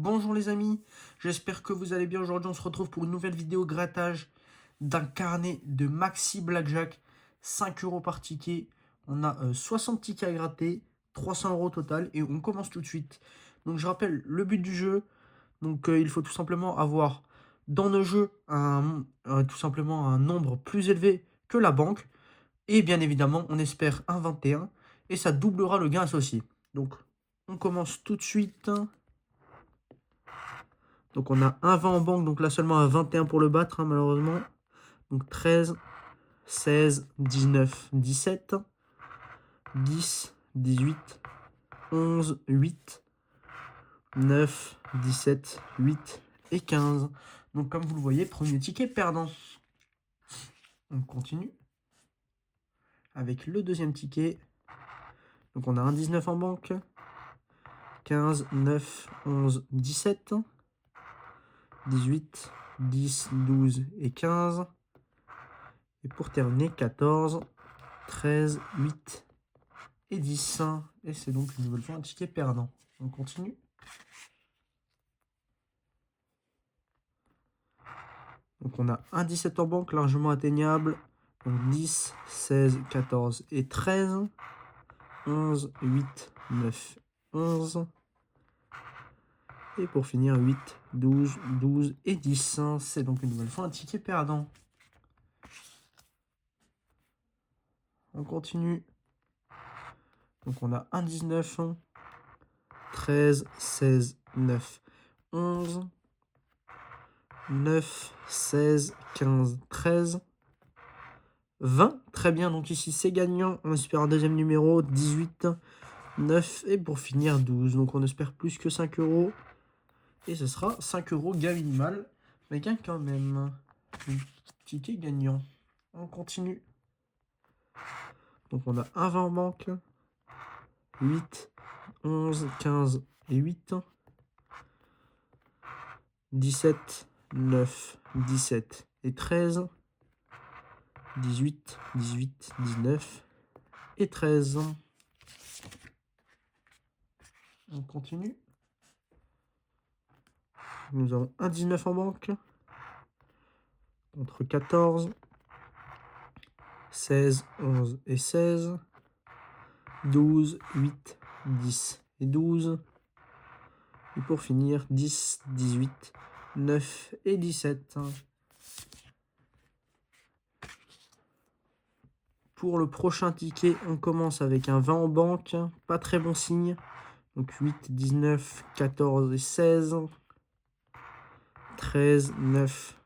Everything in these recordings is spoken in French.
Bonjour les amis, j'espère que vous allez bien. Aujourd'hui on se retrouve pour une nouvelle vidéo grattage d'un carnet de Maxi Blackjack, 5 € par ticket. On a 60 tickets à gratter, 300 € au total et on commence tout de suite. Donc je rappelle le but du jeu, donc il faut tout simplement avoir dans nos jeux tout simplement un nombre plus élevé que la banque. Et bien évidemment on espère un 21 et ça doublera le gain associé. Donc on commence tout de suite. Donc on a un 20 en banque, donc là seulement un 21 pour le battre, hein, malheureusement. Donc 13, 16, 19, 17, 10, 18, 11, 8, 9, 17, 8 et 15. Donc comme vous le voyez, premier ticket perdant. On continue avec le deuxième ticket. Donc on a un 19 en banque, 15, 9, 11, 17, 18, 10, 12 et 15. Et pour terminer, 14, 13, 8 et 10. Et c'est donc une nouvelle fois un ticket perdant. On continue. Donc on a un 17 en banque largement atteignable. Donc 10, 16, 14 et 13. 11, 8, 9, 11. Et pour finir, 8, 12, 12 et 10. C'est donc une nouvelle fois un ticket perdant. On continue. Donc on a un 19, 13, 16, 9, 11. 9, 16, 15, 13, 20. Très bien, donc ici c'est gagnant. On espère un deuxième numéro, 18, 9 et pour finir 12. Donc on espère plus que 5 €. Et ce sera 5 € gain minimal. Mais gain quand même. Un ticket gagnant. On continue. Donc on a un 20 en banque. 8, 11, 15 et 8. 17, 9, 17 et 13. 18, 18, 19 et 13. On continue. Nous avons un 19 en banque. Contre 14. 16, 11 et 16. 12, 8, 10 et 12. Et pour finir, 10, 18, 9 et 17. Pour le prochain ticket, on commence avec un 20 en banque. Pas très bon signe. Donc 8, 19, 14 et 16. 13, 9,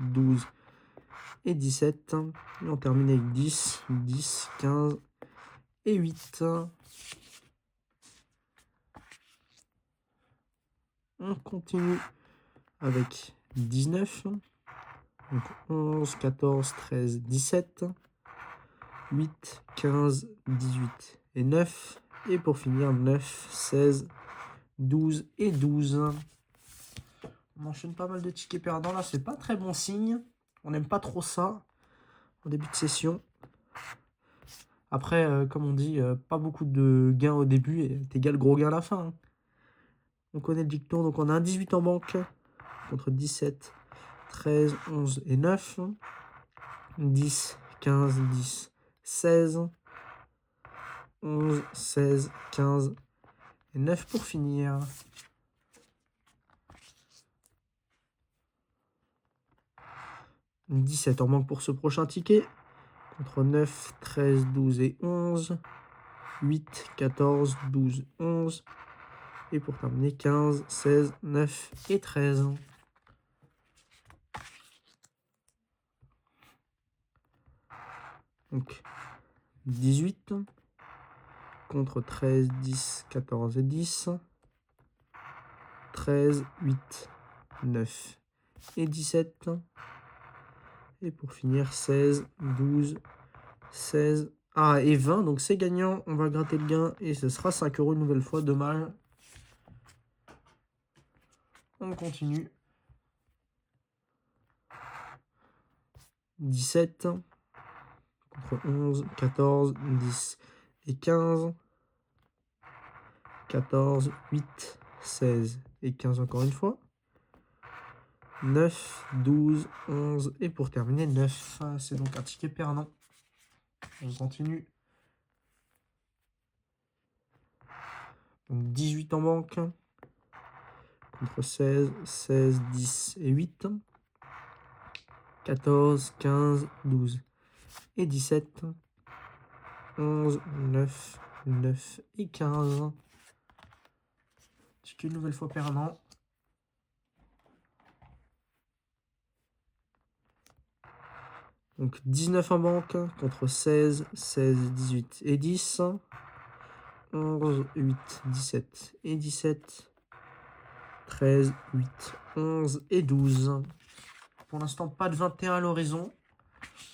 12 et 17. Et on termine avec 10, 10, 15 et 8. On continue avec 19. Donc 11, 14, 13, 17. 8, 15, 18 et 9. Et pour finir, 9, 16, 12 et 12. On enchaîne pas mal de tickets perdants. Là, c'est pas très bon signe. On n'aime pas trop ça en début de session. Après, comme on dit, pas beaucoup de gains au début et t'égales gros gain à la fin. Hein. On connaît le dicton. Donc on a un 18 en banque contre 17, 13, 11 et 9. 10, 15, 10, 16. 11, 16, 15 et 9 pour finir. Une 17 en manque pour ce prochain ticket. Contre 9, 13, 12 et 11. 8, 14, 12, 11. Et pour terminer, 15, 16, 9 et 13. Donc 18 contre 13, 10, 14 et 10. 13, 8, 9 et 17. Et pour finir, 16, 12, 16. Ah, et 20. Donc c'est gagnant. On va gratter le gain. Et ce sera 5 € une nouvelle fois. Dommage. On continue. 17. Contre 11, 14, 10 et 15. 14, 8, 16 et 15 encore une fois. 9, 12, 11 et pour terminer 9. C'est donc un ticket perdant. On continue. Donc 18 en banque. Contre 16, 16, 10 et 8. 14, 15, 12 et 17. 11, 9, 9 et 15. Ticket une nouvelle fois perdant. Donc 19 en banque contre 16, 16, 18 et 10. 11, 8, 17 et 17. 13, 8, 11 et 12. Pour l'instant, pas de 21 à l'horizon.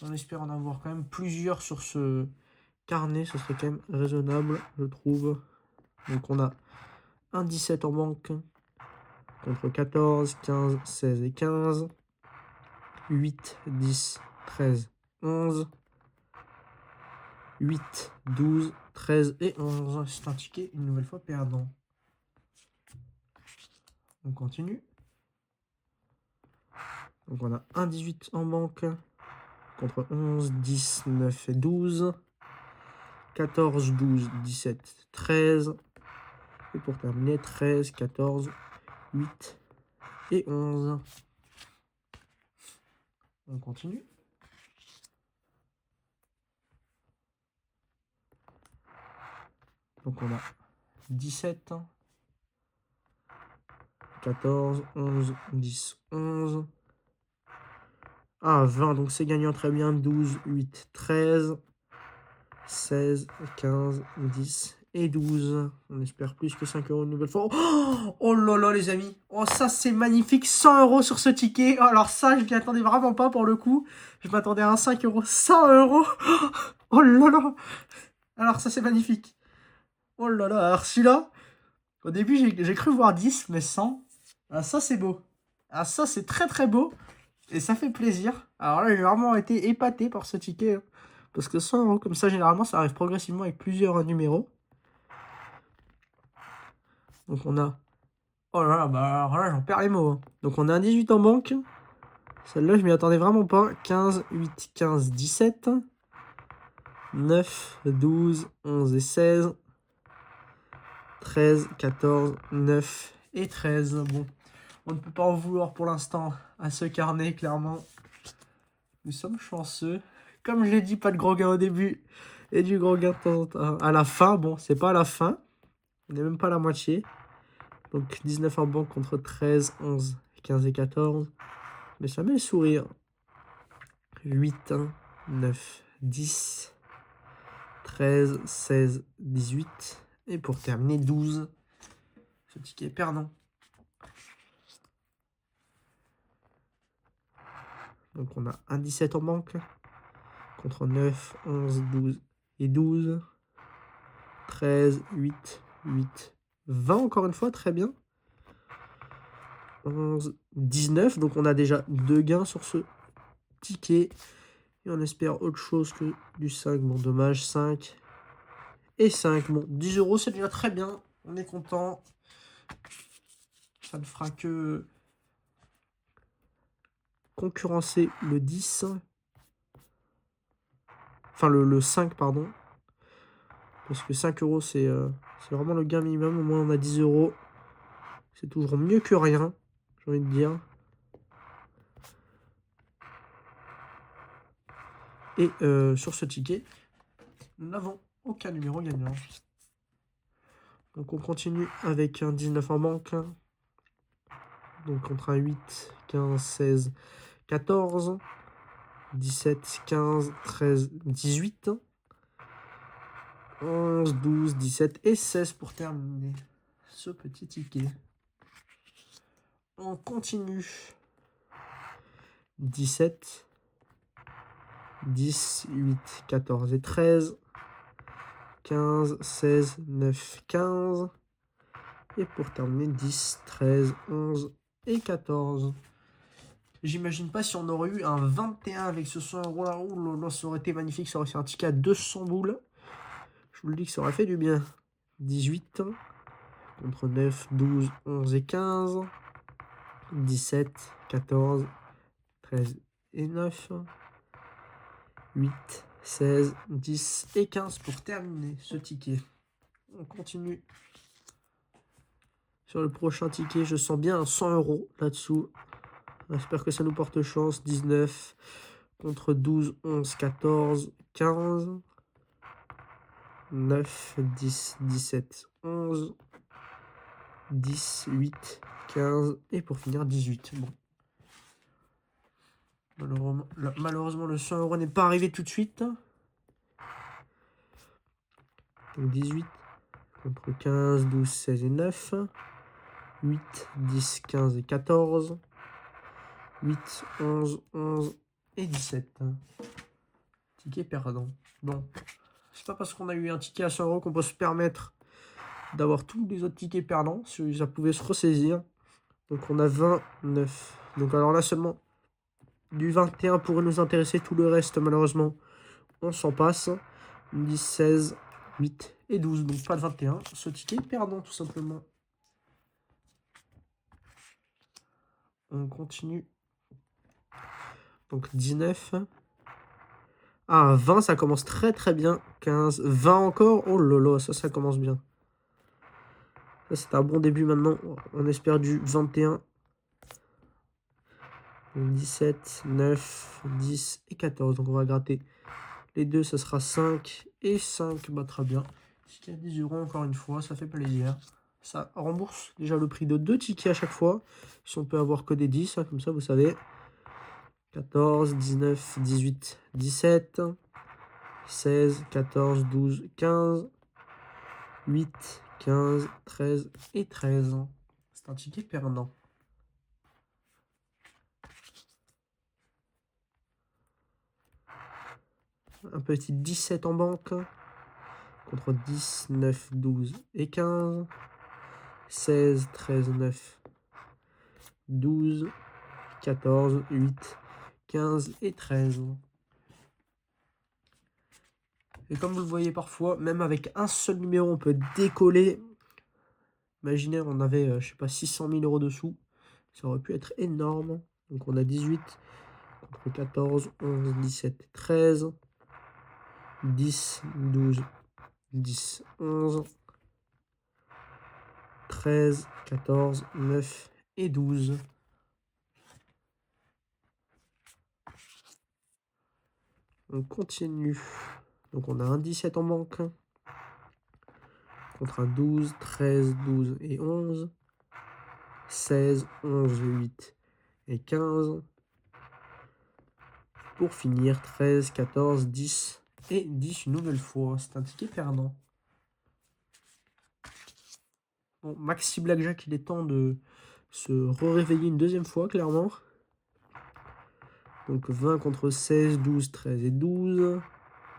On espère en avoir quand même plusieurs sur ce carnet. Ce serait quand même raisonnable, je trouve. Donc on a un 17 en banque contre 14, 15, 16 et 15. 8, 10, 13, 11. 8, 12, 13 et 11. C'est un ticket une nouvelle fois perdant. On continue. Donc on a un 18 en banque contre 11, 10, 9 et 12. 14, 12, 17, 13. Et pour terminer, 13, 14, 8 et 11. On continue. Donc on a 17, 14, 11, 10, 11. Ah, 20, donc c'est gagnant, très bien. 12, 8, 13, 16, 15, 10 et 12. On espère plus que 5 € une nouvelle fois. Oh là là, les amis. Oh, ça, c'est magnifique. 100 € sur ce ticket. Alors ça, je m'y attendais vraiment pas pour le coup. Je m'attendais à un 5 €. 100 €. Oh là là. Alors ça, c'est magnifique. Oh là là. Alors celui-là, au début, j'ai cru voir 10, mais 100. Ah, ça, c'est beau. Ah, ça, c'est très très beau. Et ça fait plaisir. Alors là, j'ai vraiment été épaté par ce ticket. Parce que 100 € comme ça, généralement, ça arrive progressivement avec plusieurs numéros. Donc on a... Oh là là, bah alors là, j'en perds les mots. Donc on a un 18 en banque. Celle-là, je m'y attendais vraiment pas. 15, 8, 15, 17. 9, 12, 11 et 16. 13, 14, 9 et 13. Bon, on ne peut pas en vouloir pour l'instant à ce carnet, clairement. Nous sommes chanceux. Comme je l'ai dit, pas de gros gain au début et du gros gain de temps en temps. À la fin, bon, c'est pas à la fin. On n'est même pas à la moitié. Donc 19 en banque contre 13, 11, 15 et 14. Mais ça met le sourire. 8, 9, 10, 13, 16, 18. Et pour terminer, 12. Ce ticket est perdant. Donc on a un 17 en banque contre 9, 11, 12 et 12. 13, 8, 8, 20 encore une fois, très bien. 11, 19, donc on a déjà 2 gains sur ce ticket. Et on espère autre chose que du 5. Bon, dommage, 5 et 5. Bon, 10 €, c'est déjà très bien. On est content. Ça ne fera que concurrencer le 10. Enfin, le 5, pardon. Parce que 5 €, c'est vraiment le gain minimum. Au moins, on a 10 €. C'est toujours mieux que rien, j'ai envie de dire. Et sur ce ticket, nous n'avons aucun numéro gagnant. Donc on continue avec un 19 en banque. Donc contre un 8, 15, 16, 14, 17, 15, 13, 18, 11, 12, 17 et 16 pour terminer ce petit ticket. On continue. 17, 10, 8, 14 et 13, 15, 16, 9, 15. Et pour terminer, 10, 13, 11 et 14. J'imagine pas si on aurait eu un 21 avec ce 100 € là. Oh là là, ça aurait été magnifique. Ça aurait fait un ticket à 200 boules. Je vous le dis que ça aurait fait du bien. 18, contre 9, 12, 11 et 15. 17, 14, 13 et 9. 8, 16, 10 et 15 pour terminer ce ticket. On continue sur le prochain ticket. Je sens bien un 100 € là-dessous. J'espère que ça nous porte chance. 19 contre 12, 11, 14, 15. 9, 10, 17, 11. 10, 8, 15 et pour finir 18. Bon. Malheureusement, le 100 € n'est pas arrivé tout de suite. Donc 18 contre 15, 12, 16 et 9. 8, 10, 15 et 14. 8, 11, 11 et 17. Ticket perdant. Bon, c'est pas parce qu'on a eu un ticket à 100 € qu'on peut se permettre d'avoir tous les autres tickets perdants. Ça pouvait se ressaisir. Donc on a 29. Donc alors là seulement du 21 pourrait nous intéresser. Tout le reste malheureusement on s'en passe. 10, 16, 8 et 12. Donc pas de 21. Ce ticket est perdant tout simplement. On continue. Donc 19. Ah, 20, ça commence très très bien. 15, 20 encore. Oh là là, ça commence bien. Ça, c'est un bon début maintenant. On espère du 21. 17, 9, 10 et 14. Donc on va gratter les deux, ça sera 5 et 5. Bah très bien. Ticket à 10 € encore une fois, ça fait plaisir. Ça rembourse déjà le prix de 2 tickets à chaque fois. Si on peut avoir que des 10, hein, comme ça vous savez. 14, 19, 18, 17, 16, 14, 12, 15, 8, 15, 13 et 13. C'est un ticket perdant. Un petit 17 en banque. Contre 10, 9, 12 et 15. 16, 13, 9, 12, 14, 8, 15 et 13. Et comme vous le voyez parfois, même avec un seul numéro, on peut décoller. Imaginez, on avait, je sais pas, 600 000 € dessous. Ça aurait pu être énorme. Donc on a 18 contre 14, 11, 17, 13, 10, 12, 10, 11, 13, 14, 9 et 12. On continue. Donc on a un 17 en banque. Contre un 12, 13, 12 et 11. 16, 11, 8 et 15. Pour finir, 13, 14, 10 et 10 une nouvelle fois. C'est un ticket perdant. Bon, Maxi Blackjack, il est temps de se réveiller une deuxième fois, clairement. Donc 20 contre 16, 12, 13 et 12.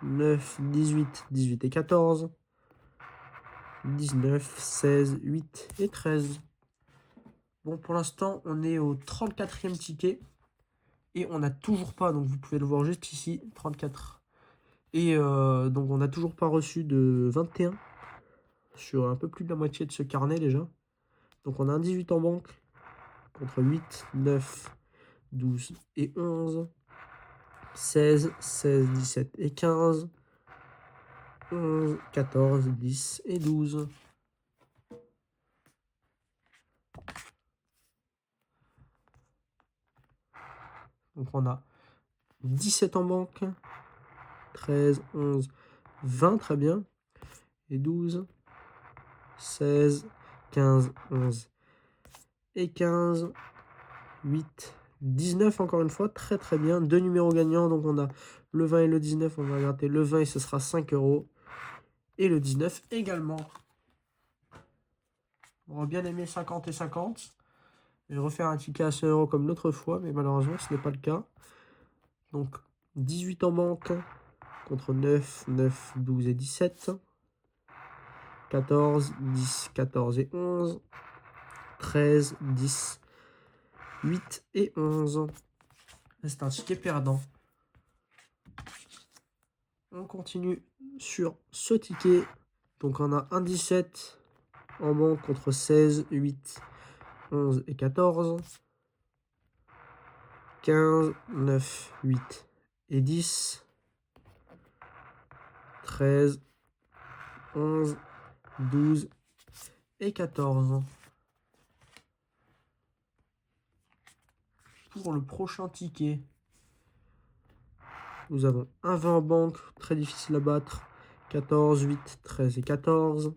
9, 18, 18 et 14. 19, 16, 8 et 13. Bon, pour l'instant, on est au 34e ticket. Et on n'a toujours pas, donc vous pouvez le voir juste ici, 34. Et donc on n'a toujours pas reçu de 21 sur un peu plus de la moitié de ce carnet déjà. Donc on a un 18 en banque contre 8, 9, 12 et 11. 16, 16, 17 et 15. 11, 14, 10 et 12. Donc on a 17 en banque. 13, 11, 20, très bien. Et 12, 16, 15, 11 et 15. 8, 19 encore une fois, très très bien. Deux numéros gagnants, donc on a le 20 et le 19. On va regarder le 20 et ce sera 5 €. Et le 19 également. On aurait bien aimé 50 et 50. Je vais refaire un ticket à 100 € comme l'autre fois, mais malheureusement ce n'est pas le cas. Donc 18 en banque contre 9, 9, 12 et 17. 14, 10, 14 et 11. 13, 10, 8 et 11. C'est un ticket perdant. On continue sur ce ticket. Donc on a un 17, en banque contre 16, 8, 11 et 14. 15, 9, 8 et 10. 13, 11, 12 et 14. Pour le prochain ticket, nous avons un 20 en banque, très difficile à battre. 14, 8, 13 et 14.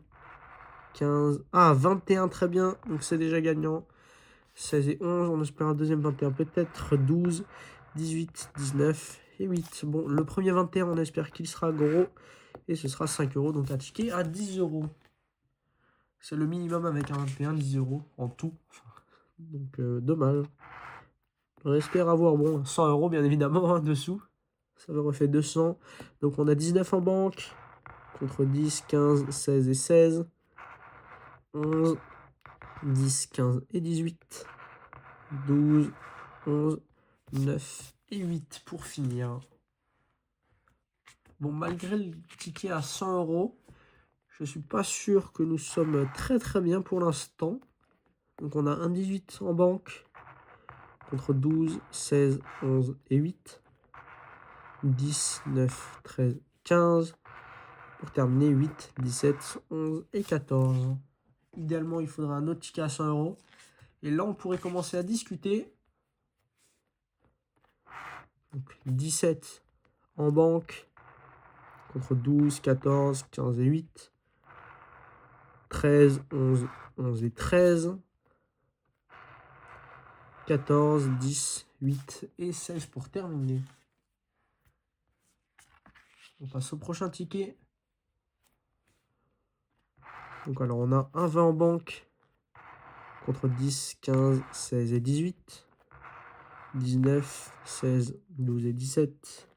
15, 21, très bien, donc c'est déjà gagnant. 16 et 11, on espère un deuxième 21 peut-être. 12, 18, 19 et 8. Bon, le premier 21, on espère qu'il sera gros. Et ce sera 5 €, donc un ticket à 10 €. C'est le minimum avec un 21, 10 € en tout. Donc dommage. On espère avoir, bon, 100 € bien évidemment, dessous. Ça me refait 200. Donc on a 19 en banque. Contre 10, 15, 16 et 16. 11, 10, 15 et 18. 12, 11, 9 et 8 pour finir. Bon, malgré le ticket à 100 €, je suis pas sûr que nous sommes très bien pour l'instant. Donc on a un 18 en banque contre 12, 16, 11 et 8. 10, 9, 13, 15. Pour terminer, 8, 17, 11 et 14. Idéalement, il faudra un autre ticket à 100 €. Et là, on pourrait commencer à discuter. Donc 17 en banque contre 12, 14, 15 et 8. 13, 11, 11 et 13. 14, 10, 8 et 16 pour terminer. On passe au prochain ticket. Donc alors on a un 20 en banque contre 10, 15, 16 et 18. 19, 16, 12 et 17.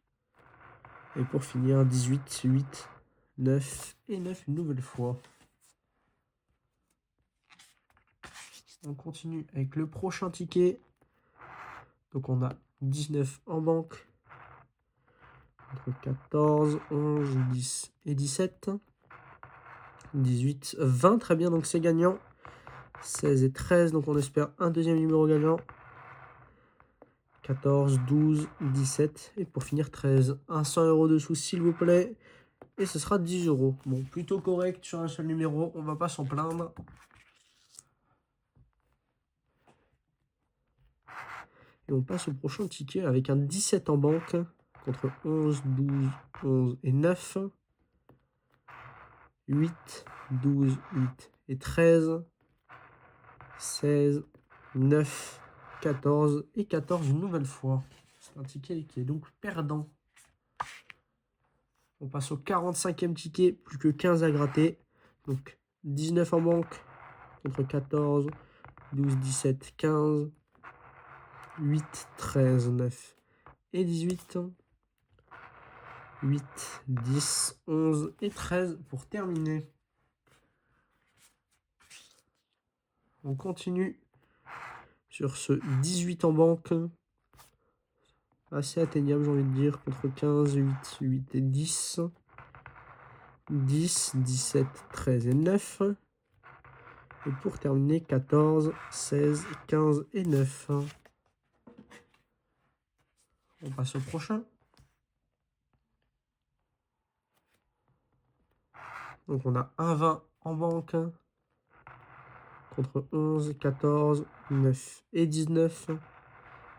Et pour finir, 18, 8, 9 et 9 une nouvelle fois. On continue avec le prochain ticket. Donc on a 19 en banque contre 14, 11, 10 et 17. 18, 20, très bien, donc c'est gagnant. 16 et 13, donc on espère un deuxième numéro gagnant. 14, 12, 17 et pour finir 13. Un 100 € dessous s'il vous plaît. Et ce sera 10 €. Bon, plutôt correct sur un seul numéro, on va pas s'en plaindre. Et on passe au prochain ticket avec un 17 en banque contre 11, 12, 11 et 9. 8, 12, 8 et 13. 16, 9, 14 et 14 une nouvelle fois. C'est un ticket qui est donc perdant. On passe au 45e ticket, plus que 15 à gratter. Donc 19 en banque contre 14, 12, 17, 15, 8, 13, 9 et 18. 8, 10, 11 et 13 pour terminer. On continue sur ce 18 en banque. Assez atteignable, j'ai envie de dire, contre 15, 8, 8 et 10. 10, 17, 13 et 9. Et pour terminer, 14, 16, 15 et 9. On passe au prochain. Donc on a un 20 en banque contre 11, 14, 9 et 19.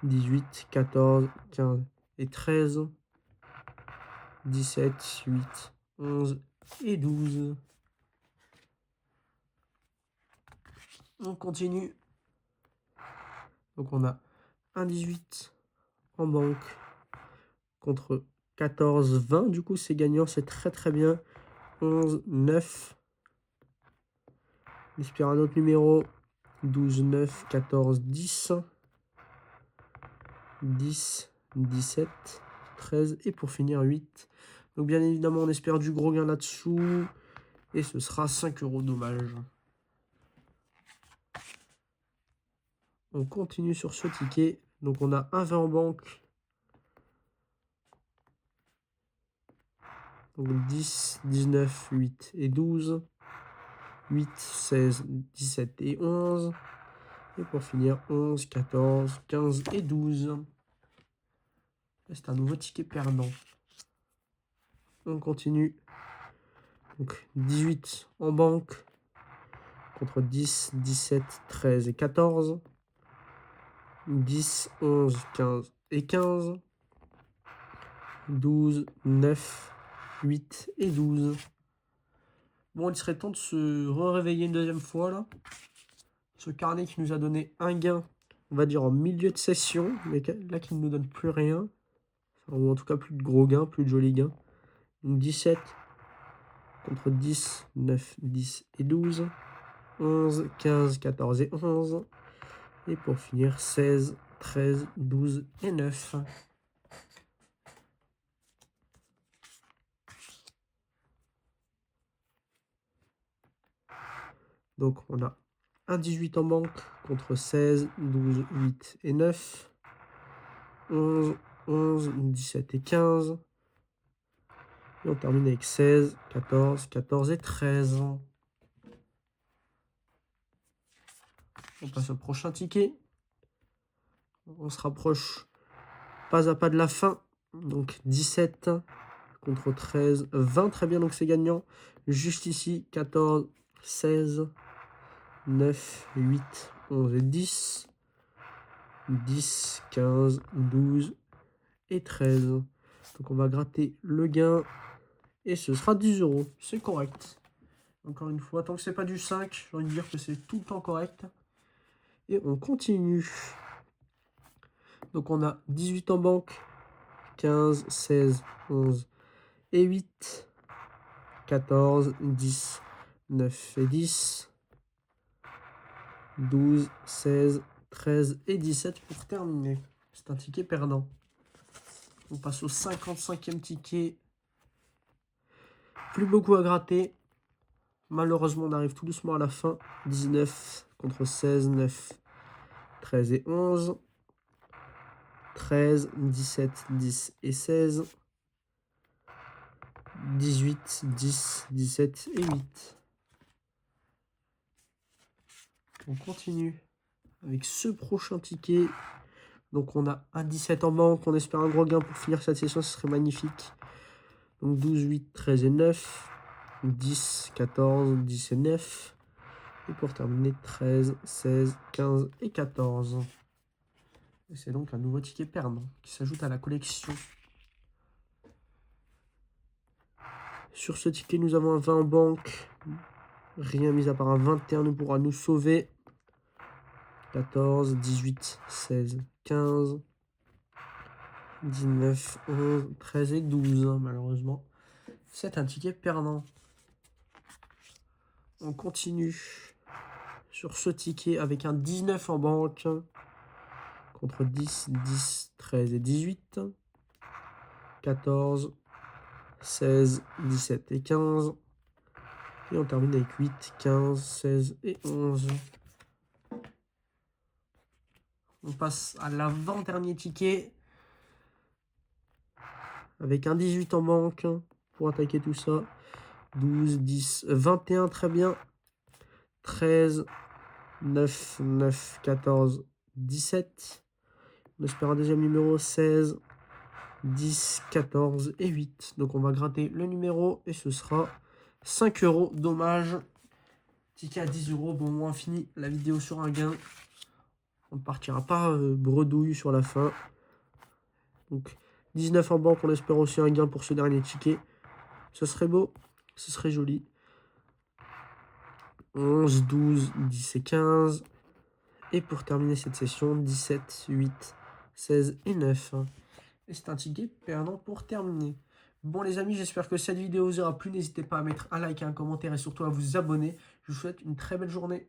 18, 14, 15 et 13. 17, 8, 11 et 12. On continue. Donc on a un 18 en banque contre 14, 20. Du coup, c'est gagnant, c'est très bien. 11, 9. On espère un autre numéro. 12, 9, 14, 10. 10, 17, 13 et pour finir 8. Donc bien évidemment, on espère du gros gain là-dessous. Et ce sera 5 €, dommage. On continue sur ce ticket. Donc on a un 20 en banque. Donc 10, 19, 8 et 12. 8, 16, 17 et 11. Et pour finir, 11, 14, 15 et 12. C'est un nouveau ticket perdant. On continue. Donc 18 en banque contre 10, 17, 13 et 14. 10, 11, 15 et 15. 12, 9, 8 et 12. Bon, il serait temps de se réveiller une deuxième fois là. Ce carnet qui nous a donné un gain, on va dire en milieu de session, mais là qui ne nous donne plus rien. Enfin, ou en tout cas plus de gros gains, plus de jolis gains. Donc 17 contre 10, 9, 10 et 12. 11, 15, 14 et 11. Et pour finir, 16, 13, 12 et 9. Donc on a un 18 en banque contre 16, 12, 8 et 9. 11, 11, 17 et 15. Et on termine avec 16, 14, 14 et 13. On passe au prochain ticket. On se rapproche pas à pas de la fin. Donc 17 contre 13, 20. Très bien, donc c'est gagnant. Juste ici, 14, 16, 9, 8, 11 et 10. 10, 15, 12 et 13. Donc on va gratter le gain. Et ce sera 10 €. C'est correct. Encore une fois, tant que c'est pas du 5, j'ai envie de dire que c'est tout le temps correct. Et on continue. Donc on a 18 en banque, 15, 16, 11 et 8, 14, 10, 9 et 10, 12, 16, 13 et 17 pour terminer. C'est un ticket perdant. On passe au 55e ticket. Plus beaucoup à gratter. Malheureusement, on arrive tout doucement à la fin. 19 contre 16, 9, 13 et 11. 13, 17, 10 et 16. 18, 10, 17 et 8. On continue avec ce prochain ticket. Donc on a un 17 en banque. On espère un gros gain pour finir cette session. Ce serait magnifique. Donc 12, 8, 13 et 9. 10, 14, 10 et 9. Et pour terminer, 13, 16, 15 et 14. Et c'est donc un nouveau ticket perdant qui s'ajoute à la collection. Sur ce ticket, nous avons un 20 en banque. Rien mis à part un 21 ne pourra nous sauver. 14, 18, 16, 15, 19, 11, 13 et 12, malheureusement. C'est un ticket perdant. On continue sur ce ticket avec un 19 en banque contre 10, 10, 13 et 18. 14, 16, 17 et 15. Et on termine avec 8, 15, 16 et 11. On passe à l'avant-dernier ticket avec un 18 en banque pour attaquer tout ça. 12, 10, 21, très bien. 13, 9, 9, 14, 17. On espère un deuxième numéro. 16, 10, 14 et 8. Donc on va gratter le numéro et ce sera 5 €. Dommage. Ticket à 10 €. Bon, moins fini la vidéo sur un gain. On ne partira pas bredouille sur la fin. Donc 19 en banque, on espère aussi un gain pour ce dernier ticket. Ce serait beau, ce serait joli. 11, 12, 10 et 15. Et pour terminer cette session, 17, 8, 16 et 9. Et c'est un ticket perdant pour terminer. Bon les amis, j'espère que cette vidéo vous aura plu. N'hésitez pas à mettre un like, un commentaire et surtout à vous abonner. Je vous souhaite une très belle journée.